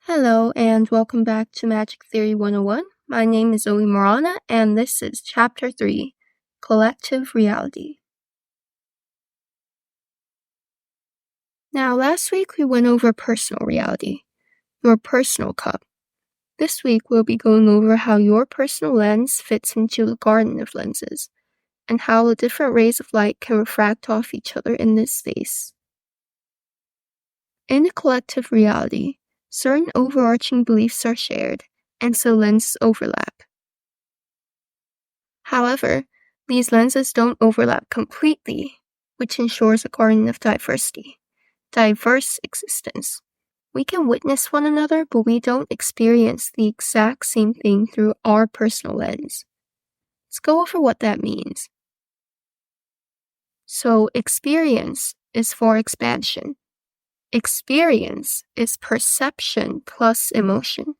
Hello and welcome back to Magic Theory 101. My name is Zoe Morana and this is Chapter 3, Collective Reality. Now last week we went over personal reality, your personal cup. This week we'll be going over how your personal lens fits into the garden of lenses, and how the different rays of light can refract off each other in this space. In a collective reality, certain overarching beliefs are shared, and so lenses overlap. However, these lenses don't overlap completely, which ensures a garden of diversity, diverse existence. We can witness one another, but we don't experience the exact same thing through our personal lens. Let's go over what that means. So, experience is for expansion. Experience is perception plus emotion.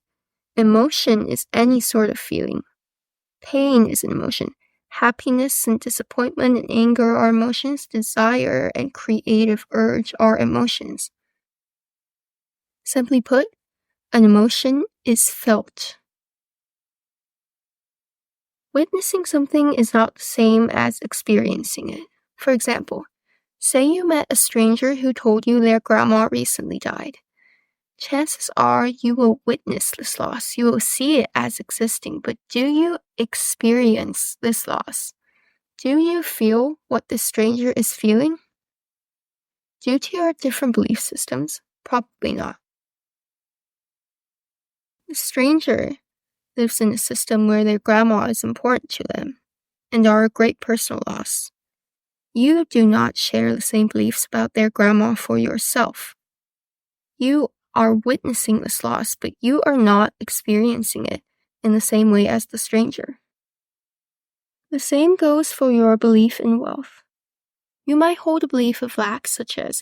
Emotion is any sort of feeling. Pain is an emotion. Happiness and disappointment and anger are emotions. Desire and creative urge are emotions. Simply put, an emotion is felt. Witnessing something is not the same as experiencing it. For example, say you met a stranger who told you their grandma recently died. Chances are you will witness this loss. You will see it as existing, but do you experience this loss? Do you feel what this stranger is feeling? Due to your different belief systems, probably not. The stranger lives in a system where their grandma is important to them and are a great personal loss. You do not share the same beliefs about their grandma for yourself. You are witnessing this loss, but you are not experiencing it in the same way as the stranger. The same goes for your belief in wealth. You might hold a belief of lack, such as,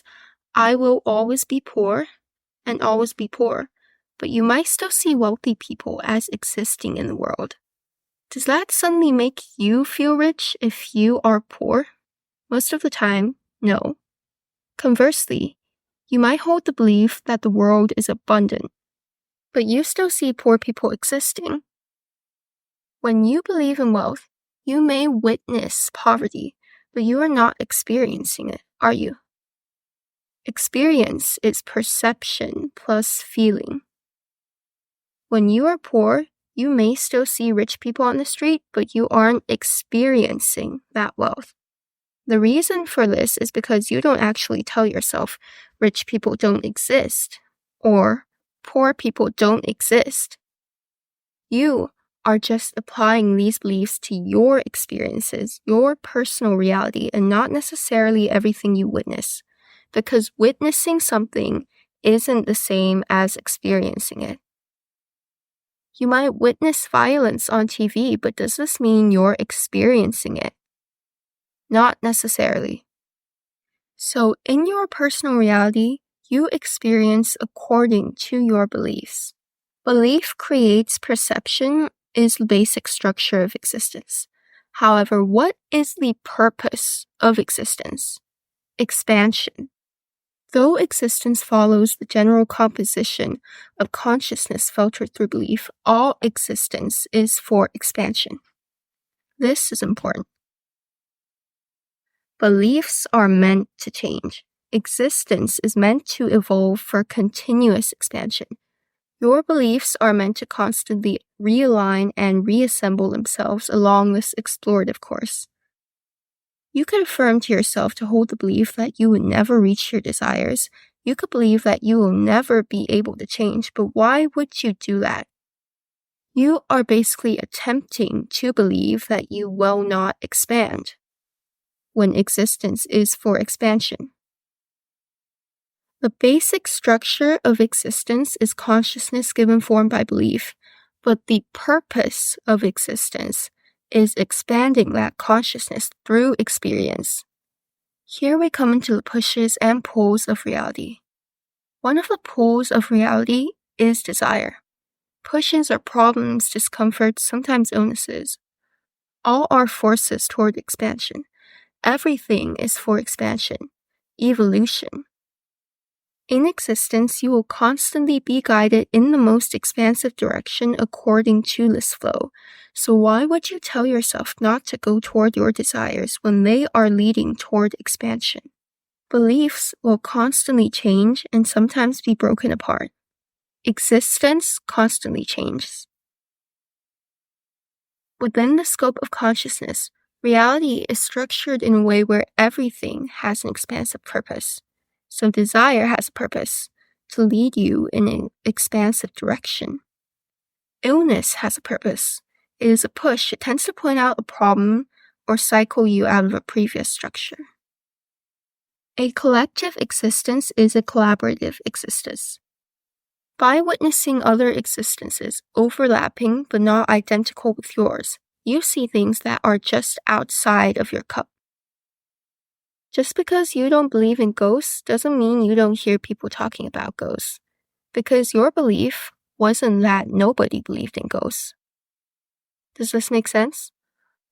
I will always be poor and always be poor, but you might still see wealthy people as existing in the world. Does that suddenly make you feel rich if you are poor? Most of the time, no. Conversely, you might hold the belief that the world is abundant, but you still see poor people existing. When you believe in wealth, you may witness poverty, but you are not experiencing it, are you? Experience is perception plus feeling. When you are poor, you may still see rich people on the street, but you aren't experiencing that wealth. The reason for this is because you don't actually tell yourself rich people don't exist or poor people don't exist. You are just applying these beliefs to your experiences, your personal reality, and not necessarily everything you witness, because witnessing something isn't the same as experiencing it. You might witness violence on TV, but does this mean you're experiencing it? Not necessarily. So, in your personal reality, you experience according to your beliefs. Belief creates perception is the basic structure of existence. However, what is the purpose of existence? Expansion. Though existence follows the general composition of consciousness filtered through belief, all existence is for expansion. This is important. Beliefs are meant to change. Existence is meant to evolve for continuous expansion. Your beliefs are meant to constantly realign and reassemble themselves along this explorative course. You could affirm to yourself to hold the belief that you would never reach your desires. You could believe that you will never be able to change, but why would you do that? You are basically attempting to believe that you will not expand when existence is for expansion. The basic structure of existence is consciousness given form by belief, but the purpose of existence is expanding that consciousness through experience. Here we come into the pushes and pulls of reality. One of the pulls of reality is desire. Pushes are problems, discomforts, sometimes illnesses. All are forces toward expansion. Everything is for expansion, evolution. In existence, you will constantly be guided in the most expansive direction according to this flow. So why would you tell yourself not to go toward your desires when they are leading toward expansion? Beliefs will constantly change and sometimes be broken apart. Existence constantly changes. Within the scope of consciousness, reality is structured in a way where everything has an expansive purpose. So desire has a purpose to lead you in an expansive direction. Illness has a purpose. It is a push. It tends to point out a problem or cycle you out of a previous structure. A collective existence is a collaborative existence. By witnessing other existences overlapping but not identical with yours, you see things that are just outside of your cup. Just because you don't believe in ghosts doesn't mean you don't hear people talking about ghosts, because your belief wasn't that nobody believed in ghosts. Does this make sense?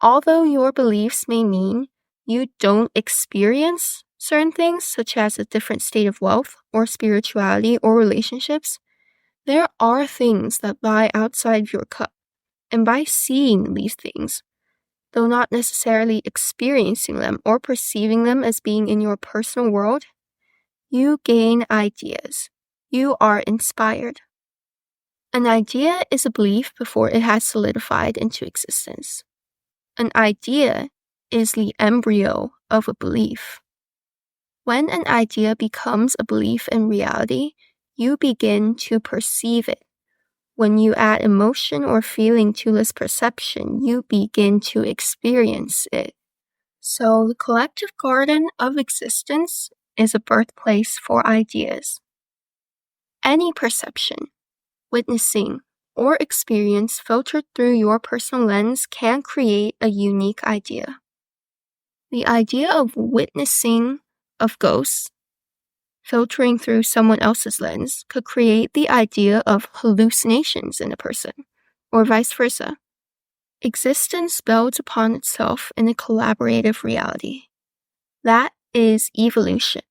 Although your beliefs may mean you don't experience certain things, such as a different state of wealth or spirituality or relationships, there are things that lie outside of your cup, and by seeing these things, though not necessarily experiencing them or perceiving them as being in your personal world, you gain ideas. You are inspired. An idea is a belief before it has solidified into existence. An idea is the embryo of a belief. When an idea becomes a belief in reality, you begin to perceive it. When you add emotion or feeling to this perception, you begin to experience it. So the collective garden of existence is a birthplace for ideas. Any perception, witnessing, or experience filtered through your personal lens can create a unique idea. The idea of witnessing of ghosts filtering through someone else's lens could create the idea of hallucinations in a person, or vice versa. Existence builds upon itself in a collaborative reality. That is evolution.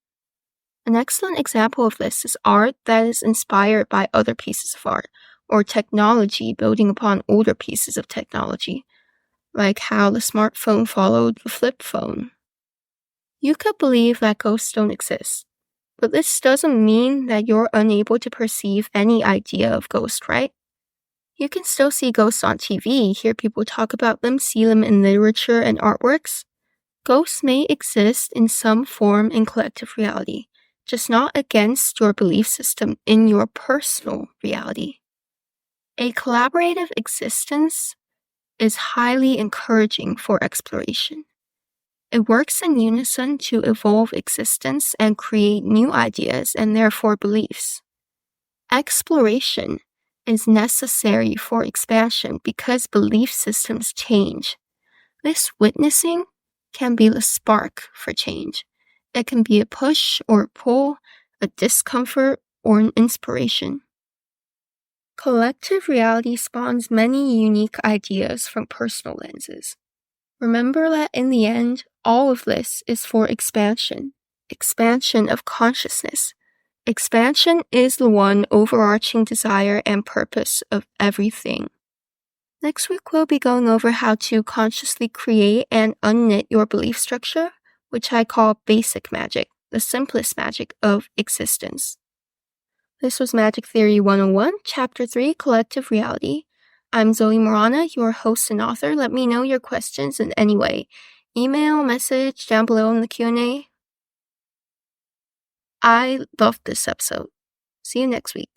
An excellent example of this is art that is inspired by other pieces of art, or technology building upon older pieces of technology, like how the smartphone followed the flip phone. You could believe that ghosts don't exist, but this doesn't mean that you're unable to perceive any idea of ghosts, right? You can still see ghosts on TV, hear people talk about them, see them in literature and artworks. Ghosts may exist in some form in collective reality, just not against your belief system in your personal reality. A collaborative existence is highly encouraging for exploration. It works in unison to evolve existence and create new ideas and therefore beliefs. Exploration is necessary for expansion because belief systems change. This witnessing can be the spark for change. It can be a push or a pull, a discomfort or an inspiration. Collective reality spawns many unique ideas from personal lenses. Remember that in the end, all of this is for expansion of consciousness. Expansion is the one overarching desire and purpose of everything. Next week, we'll be going over how to consciously create and unknit your belief structure, which I call basic magic, the simplest magic of existence. This was Magic Theory 101, Chapter 3, Collective Reality. I'm Zoe Morana, your host and author. Let me know your questions in any way. Email, message down below in the Q&A. I loved this episode. See you next week.